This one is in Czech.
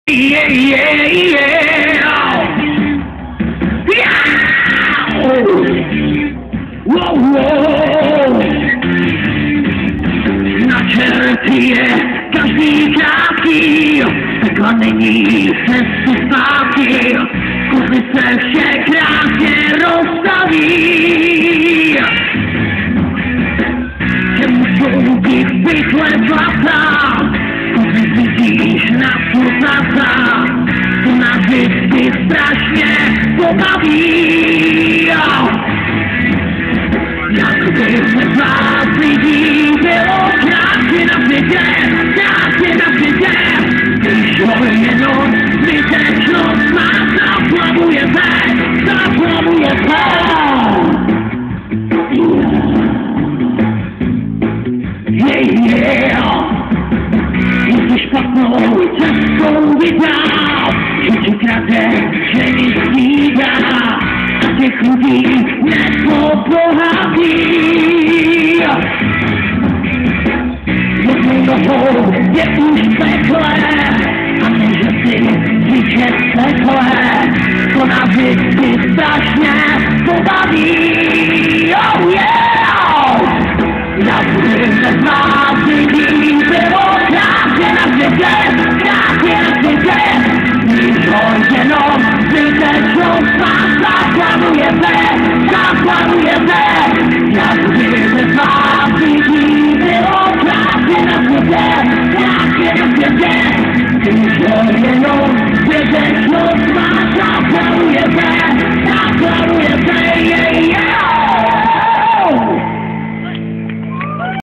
Yeah, yeah, yeah. Yeah. Whoa, whoa. Na čerty je každý krátký, pekla není cesty zpátky, kudy se vše krásně rozstaví. Čemu jsou být pytle zlata, kudy vidíš na surfaca, to nás vždycky strašně pobaví. Jak by se z vás lidí bylo krásně na světě, když ho jenom zbytečnost má, zaplavuje se. Jsi špatnou cestou vydal, že ti krade, že mi střídá, a těch lidí nepopohádí.